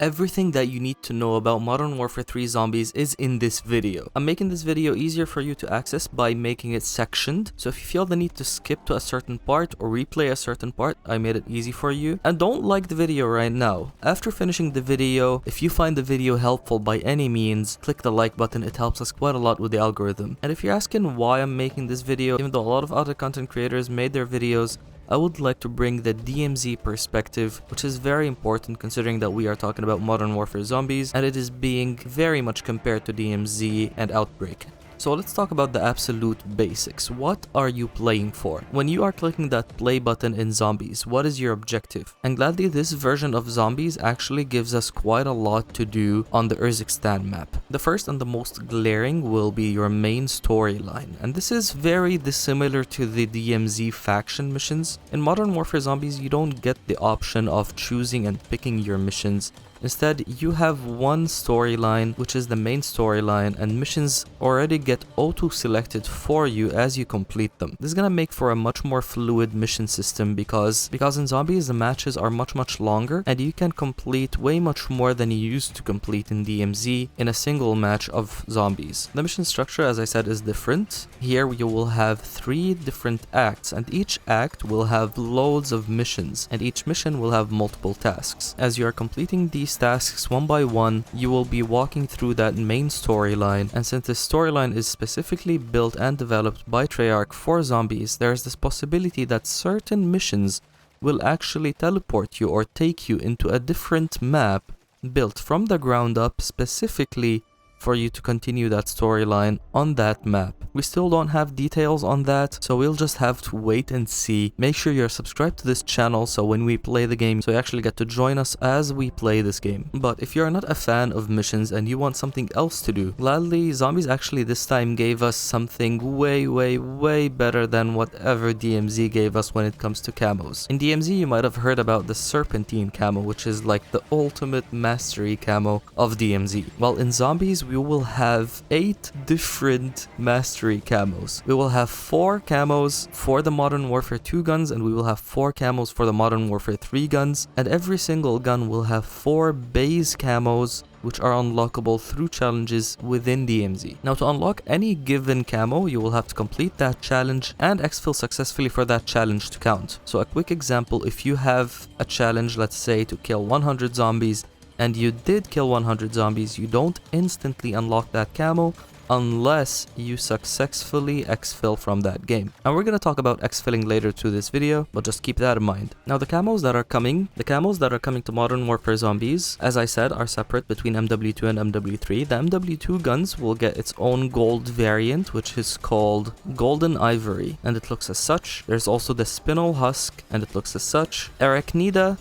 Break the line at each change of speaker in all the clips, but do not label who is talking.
Everything that you need to know about Modern Warfare 3 Zombies is in this video. I'm making this video easier for you to access by making it sectioned, so if you feel the need to skip to a certain part or replay a certain part, I made it easy for you. And don't like the video right now. After finishing the video, if you find the video helpful by any means, click the like button, it helps us quite a lot with the algorithm. And if you're asking why I'm making this video, even though a lot of other content creators made their videos, I would like to bring the DMZ perspective, which is very important considering that we are talking about Modern Warfare Zombies and it is being very much compared to DMZ and Outbreak. So let's talk about the absolute basics. What are you playing for? When you are clicking that play button in Zombies, what is your objective? And gladly this version of Zombies actually gives us quite a lot to do on the Urzikstan map. The first and the most glaring will be your main storyline, and this is very dissimilar to the DMZ faction missions. In Modern Warfare Zombies, you don't get the option of choosing and picking your missions. Instead, you have one storyline, which is the main storyline, and missions already get auto-selected for you as you complete them. This is gonna make for a much more fluid mission system because in Zombies, the matches are much longer, and you can complete way much more than you used to complete in DMZ in a single match of Zombies. The mission structure, as I said, is different. Here you will have 3 different acts, and each act will have loads of missions, and each mission will have multiple tasks. As you are completing these tasks one by one, you will be walking through that main storyline, and since this storyline is specifically built and developed by Treyarch for Zombies, there is this possibility that certain missions will actually teleport you or take you into a different map built from the ground up specifically for you to continue that storyline on that map. We still don't have details on that, so we'll just have to wait and see. Make sure you're subscribed to this channel so when we play the game, so you actually get to join us as we play this game. But if you're not a fan of missions and you want something else to do, gladly Zombies actually this time gave us something way better than whatever DMZ gave us when it comes to camos. In DMZ you might have heard about the Serpentine camo, which is like the ultimate mastery camo of DMZ. Well, in Zombies we will have 8 different mastery camos. We will have 4 camos for the Modern Warfare 2 guns, and we will have 4 camos for the Modern Warfare 3 guns, and every single gun will have 4 base camos which are unlockable through challenges within DMZ. Now, to unlock any given camo, you will have to complete that challenge and exfil successfully for that challenge to count. So a quick example, if you have a challenge, let's say to kill 100 zombies, and you did kill 100 zombies, you don't instantly unlock that camo unless you successfully exfil from that game. And we're gonna talk about exfilling later to this video, but just keep that in mind. Now the camos that are coming to Modern Warfare Zombies, as I said, are separate between MW2 and MW3. The MW2 guns will get its own gold variant, which is called Golden Ivory, and it looks as such. There's also the Spinal Husk, and it looks as such. Arachnida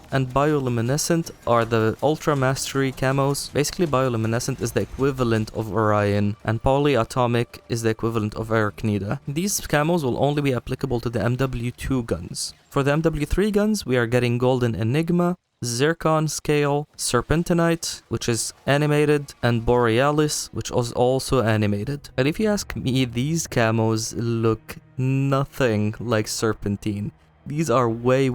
and Bioluminescent are the Ultra Mastery camos. Basically, Bioluminescent is the equivalent of Orion, and Polyatomic is the equivalent of Arachnida. These camos will only be applicable to the MW2 guns. For the MW3 guns, we are getting Golden Enigma, Zircon Scale, Serpentinite, which is animated, and Borealis, which is also animated. And if you ask me, these camos look nothing like Serpentine. These are way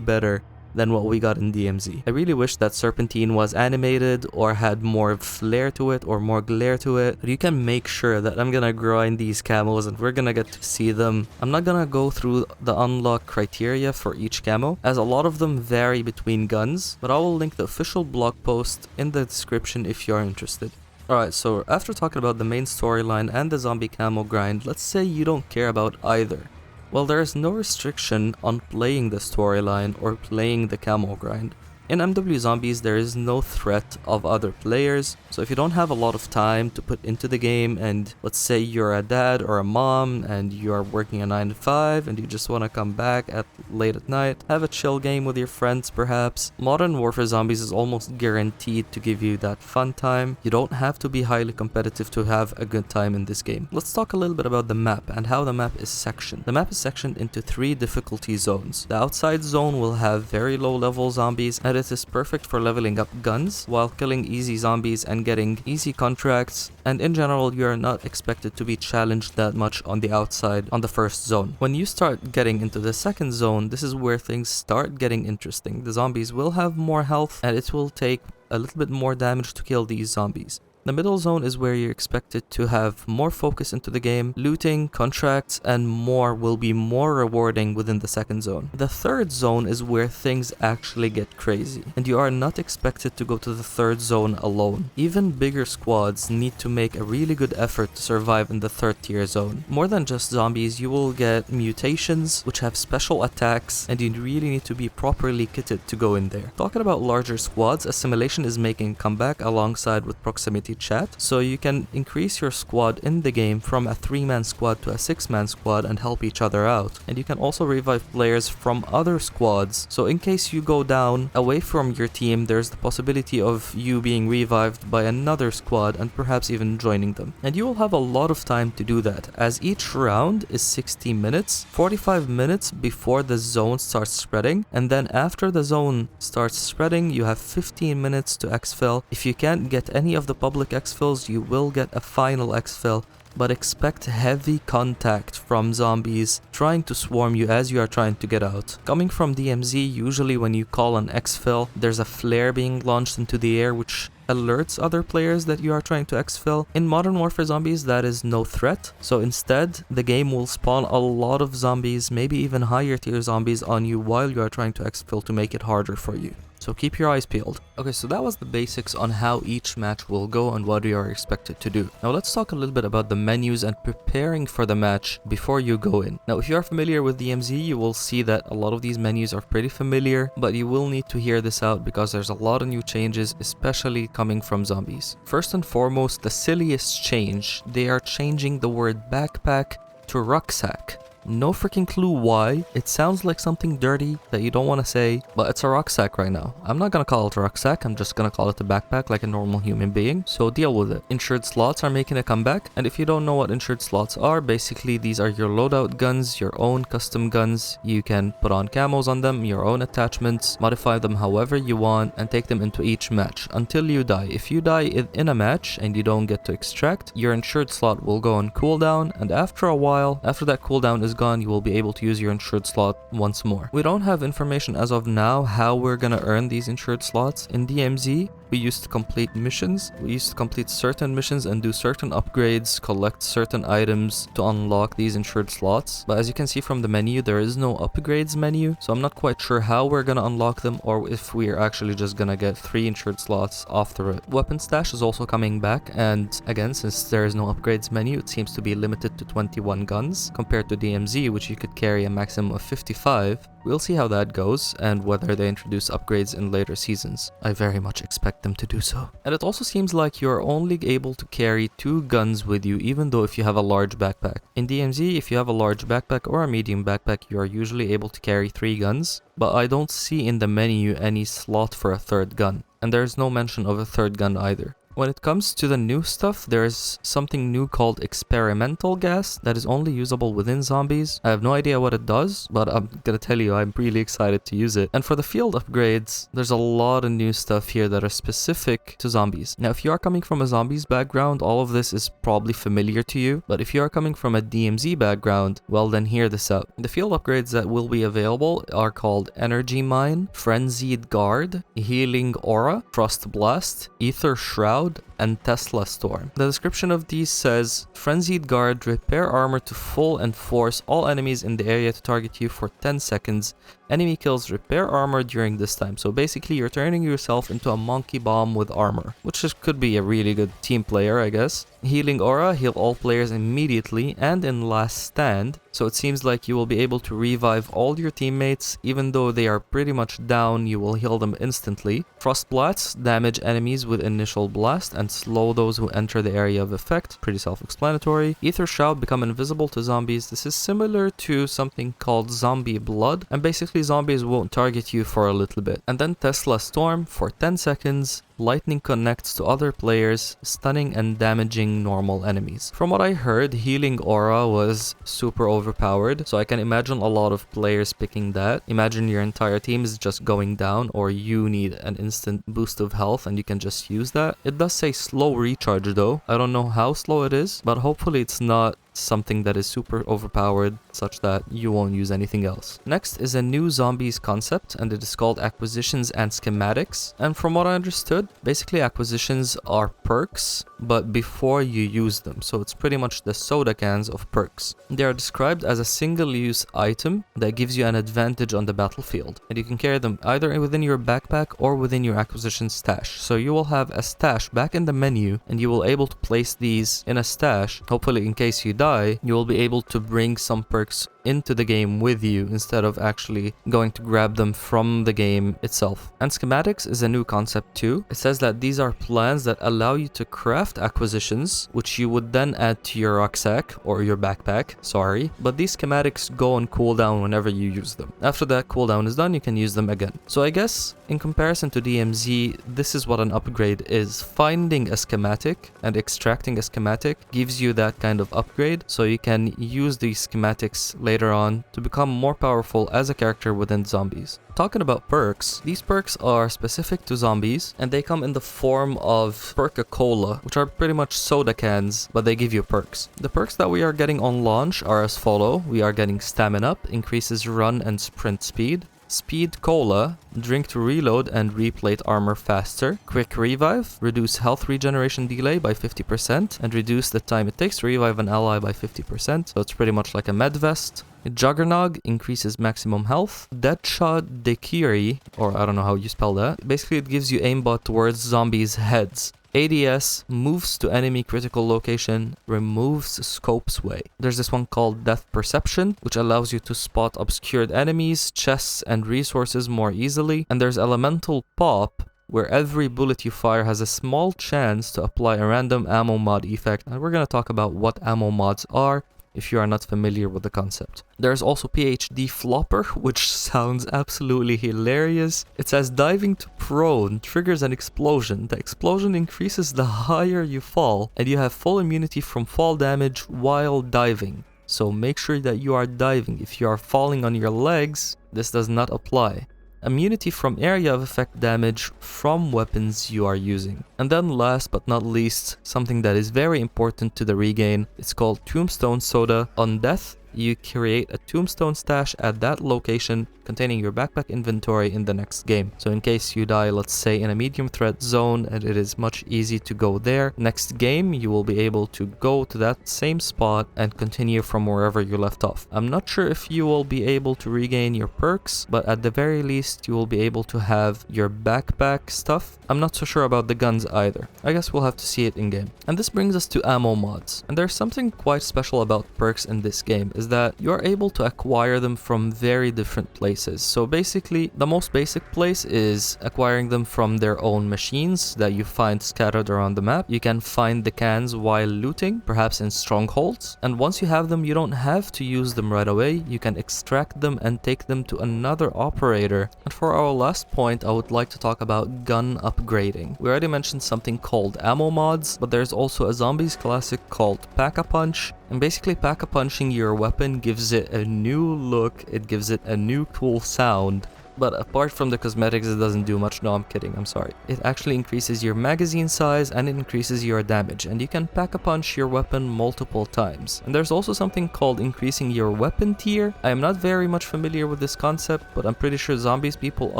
better than what we got in DMZ. I really wish that Serpentine was animated or had more flair to it or more glare to it. But you can make sure that I'm gonna grind these camos and we're gonna get to see them. I'm not gonna go through the unlock criteria for each camo, as a lot of them vary between guns, but I will link the official blog post in the description if you're interested. Alright, so after talking about the main storyline and the zombie camo grind, let's say you don't care about either. Well, there is no restriction on playing the storyline or playing the camo grind. In MW Zombies, there is no threat of other players, so if you don't have a lot of time to put into the game, and let's say you're a dad or a mom and you are working a 9 to 5 and you just want to come back late at night, have a chill game with your friends perhaps, Modern Warfare Zombies is almost guaranteed to give you that fun time. You don't have to be highly competitive to have a good time in this game. Let's talk a little bit about the map and how the map is sectioned. The map is sectioned into 3 difficulty zones. The outside zone will have very low level zombies, and it is perfect for leveling up guns while killing easy zombies and getting easy contracts, and in general you are not expected to be challenged that much on the outside on the first zone. When you start getting into the second zone, this is where things start getting interesting. The zombies will have more health and it will take a little bit more damage to kill these zombies. The middle zone is where you're expected to have more focus into the game, looting, contracts, and more will be more rewarding within the second zone. The third zone is where things actually get crazy, and you are not expected to go to the third zone alone. Even bigger squads need to make a really good effort to survive in the third tier zone. More than just zombies, you will get mutations, which have special attacks, and you really need to be properly kitted to go in there. Talking about larger squads, assimilation is making a comeback alongside with proximity chat, so you can increase your squad in the game from a 3-man squad to a 6-man squad and help each other out. And you can also revive players from other squads, so in case you go down away from your team, there's the possibility of you being revived by another squad and perhaps even joining them. And you will have a lot of time to do that, as each round is 60 minutes, 45 minutes before the zone starts spreading, and then after the zone starts spreading you have 15 minutes to exfil. If you can't get any of the public exfils, you will get a final exfil, but expect heavy contact from zombies trying to swarm you as you are trying to get out. Coming from DMZ, usually when you call an exfil, there's a flare being launched into the air which alerts other players that you are trying to exfil. In Modern Warfare Zombies, that is no threat, so instead the game will spawn a lot of zombies, maybe even higher tier zombies on you while you are trying to exfil to make it harder for you. So keep your eyes peeled. Okay, so that was the basics on how each match will go and what you are expected to do. Now let's talk a little bit about the menus and preparing for the match before you go in. Now if you are familiar with DMZ, you will see that a lot of these menus are pretty familiar, but you will need to hear this out because there's a lot of new changes, especially coming from zombies. First and foremost, the silliest change, they are changing the word backpack to rucksack. No freaking clue why. It sounds like something dirty that you don't want to say, but it's a rucksack right now. I'm not gonna call it a rucksack, I'm just gonna call it a backpack like a normal human being, so deal with it. Insured slots are making a comeback, and if you don't know what insured slots are, basically these are your loadout guns, your own custom guns. You can put on camos on them, your own attachments, modify them however you want, and take them into each match until you die. If you die in a match and you don't get to extract, your insured slot will go on cooldown, and after a while, after that cooldown is gone, you will be able to use your insured slot once more. We don't have information as of now how we're gonna earn these insured slots. In DMZ, we used to complete missions. We used to complete certain missions and do certain upgrades, collect certain items to unlock these insured slots. But as you can see from the menu, there is no upgrades menu, so I'm not quite sure how we're gonna unlock them or if we're actually just gonna get 3 insured slots off the rip. Weapon stash is also coming back, and again, since there is no upgrades menu, it seems to be limited to 21 guns compared to DMZ, which you could carry a maximum of 55. We'll see how that goes and whether they introduce upgrades in later seasons. I very much expect them to do so. And it also seems like you're only able to carry 2 guns with you, even though if you have a large backpack. In DMZ, if you have a large backpack or a medium backpack, you are usually able to carry 3 guns, but I don't see in the menu any slot for a 3rd gun, and there's no mention of a 3rd gun either. When it comes to the new stuff, there's something new called experimental gas that is only usable within zombies. I have no idea what it does, but I'm gonna tell you, I'm really excited to use it. And for the field upgrades, there's a lot of new stuff here that are specific to zombies. Now, if you are coming from a zombies background, all of this is probably familiar to you, but if you are coming from a DMZ background, well then hear this out. The field upgrades that will be available are called Energy Mine, Frenzied Guard, Healing Aura, Frost Blast, Ether Shroud, and Tesla Storm. The description of these says, Frenzied Guard, repair armor to full and force all enemies in the area to target you for 10 seconds. Enemy kills repair armor during this time. So basically you're turning yourself into a monkey bomb with armor, which could be a really good team player, I guess. Healing Aura, heal all players immediately and in last stand. So it seems like you will be able to revive all your teammates. Even though they are pretty much down, you will heal them instantly. Frost Blast, damage enemies with initial blast and slow those who enter the area of effect. Pretty self-explanatory. Ether Shroud, become invisible to zombies. This is similar to something called Zombie Blood, and basically zombies won't target you for a little bit. And then Tesla Storm, for 10 seconds, lightning connects to other players, stunning and damaging normal enemies. From what I heard, healing aura was super overpowered, so I can imagine a lot of players picking that. Imagine your entire team is just going down, or you need an instant boost of health and you can just use that. It does say slow recharge though. I don't know how slow it is, but hopefully it's not something that is super overpowered such that you won't use anything else. Next is a new zombies concept, and it is called acquisitions and schematics. And from what I understood, basically acquisitions are perks, but before you use them. So it's pretty much the soda cans of perks. They are described as a single-use item that gives you an advantage on the battlefield, and you can carry them either within your backpack or within your acquisition stash. So you will have a stash back in the menu, and you will able to place these in a stash. Hopefully, in case you die, you will be able to bring some perks into the game with you instead of actually going to grab them from the game itself. And schematics is a new concept too. It says that these are plans that allow you to craft acquisitions, which you would then add to your rucksack or your backpack, sorry, but these schematics go on cooldown whenever you use them. After that cooldown is done, you can use them again. So I guess in comparison to DMZ, this is what an upgrade is. Finding a schematic and extracting a schematic gives you that kind of upgrade, so you can use these schematics later on to become more powerful as a character within zombies. Talking about perks, these perks are specific to zombies, and they come in the form of Perka-Cola, which are pretty much soda cans, but they give you perks. The perks that we are getting on launch are as follow. We are getting Stamina Up, increases run and sprint speed. Speed Cola, drink to reload and replate armor faster. Quick Revive, reduce health regeneration delay by 50% and reduce the time it takes to revive an ally by 50%, so it's pretty much like a med vest. Juggernog increases maximum health. Deadshot Dekiri, or I don't know how you spell that. Basically it gives you aimbot towards zombies' heads. ADS moves to enemy critical location, removes scope sway. There's this one called Death Perception, which allows you to spot obscured enemies, chests, and resources more easily. And there's Elemental Pop, where every bullet you fire has a small chance to apply a random ammo mod effect. And we're going to talk about what ammo mods are if you are not familiar with the concept. There's also PhD Flopper, which sounds absolutely hilarious. It says diving to prone triggers an explosion. The explosion increases the higher you fall, and you have full immunity from fall damage while diving. So make sure that you are diving. If you are falling on your legs, this does not apply. Immunity from area of effect damage from weapons you are using. And then last but not least, something that is very important to the regain, it's called Tombstone Soda. On death, you create a tombstone stash at that location containing your backpack inventory in the next game. So in case you die, let's say in a medium threat zone, and it is much easy to go there, next game you will be able to go to that same spot and continue from wherever you left off. I'm not sure if you will be able to regain your perks, but at the very least you will be able to have your backpack stuff. I'm not so sure about the guns either. I guess we'll have to see it in game. And this brings us to ammo mods. And there's something quite special about perks in this game, is that you are able to acquire them from very different places. So basically, the most basic place is acquiring them from their own machines that you find scattered around the map. You can find the cans while looting, perhaps in strongholds. And once you have them, you don't have to use them right away. You can extract them and take them to another operator. And for our last point, I would like to talk about gun upgrading. We already mentioned something called ammo mods, but there's also a zombies classic called Pack-a-Punch. And basically pack-a-punching your weapon gives it a new look, it gives it a new cool sound. But apart from the cosmetics, it doesn't do much. No, I'm kidding, I'm sorry. It actually increases your magazine size and it increases your damage, and you can pack-a-punch your weapon multiple times. And there's also something called increasing your weapon tier. I am not very much familiar with this concept, but I'm pretty sure zombies people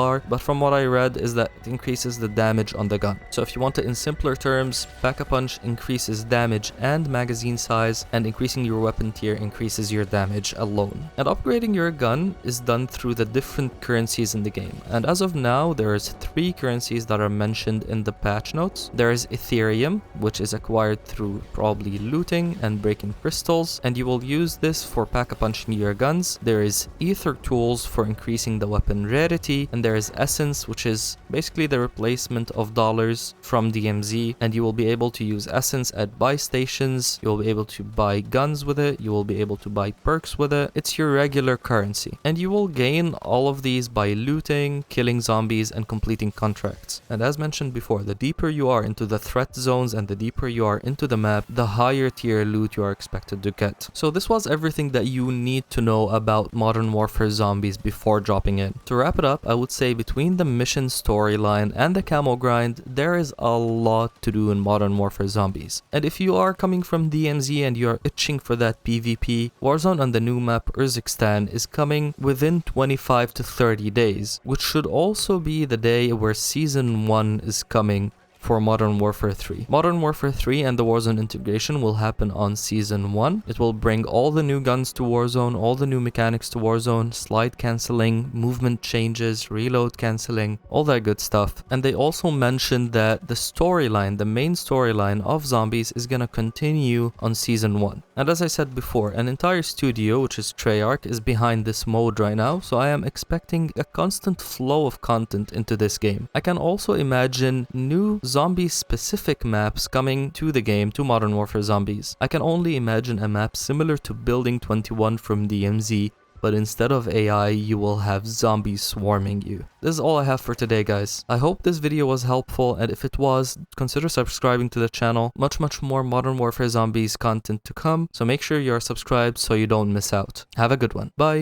are. But from what I read is that it increases the damage on the gun. So if you want it in simpler terms, pack-a-punch increases damage and magazine size, and increasing your weapon tier increases your damage alone. And upgrading your gun is done through the different currencies in the game, and as of now there's 3 currencies that are mentioned in the patch notes. There is Ethereum, which is acquired through probably looting and breaking crystals, and you will use this for pack-a-punching your guns. There is Ether Tools for increasing the weapon rarity, and there is Essence, which is basically the replacement of dollars from DMZ, and you will be able to use Essence at buy stations. You will be able to buy guns with it, you will be able to buy perks with it. It's your regular currency, and you will gain all of these by by looting, killing zombies, and completing contracts. And as mentioned before, the deeper you are into the threat zones and the deeper you are into the map, the higher tier loot you are expected to get. So this was everything that you need to know about Modern Warfare Zombies before dropping in. To wrap it up, I would say between the mission storyline and the Camo Grind, there is a lot to do in Modern Warfare Zombies. And if you are coming from DMZ and you are itching for that PvP, Warzone on the new map Urzikstan is coming within 25 to 30 days, which should also be the day where Season 1 is coming for Modern Warfare 3. Modern Warfare 3 and the Warzone integration will happen on Season 1. It will bring all the new guns to Warzone, all the new mechanics to Warzone, slide cancelling, movement changes, reload cancelling, all that good stuff. And they also mentioned that the storyline, the main storyline of Zombies is gonna continue on Season 1. And as I said before, an entire studio, which is Treyarch, is behind this mode right now, so I am expecting a constant flow of content into this game. I can also imagine new zombie-specific maps coming to the game, to Modern Warfare Zombies. I can only imagine a map similar to Building 21 from DMZ, but instead of AI, you will have zombies swarming you. This is all I have for today, guys. I hope this video was helpful, and if it was, consider subscribing to the channel. Much more Modern Warfare Zombies content to come, so make sure you are subscribed so you don't miss out. Have a good one. Bye!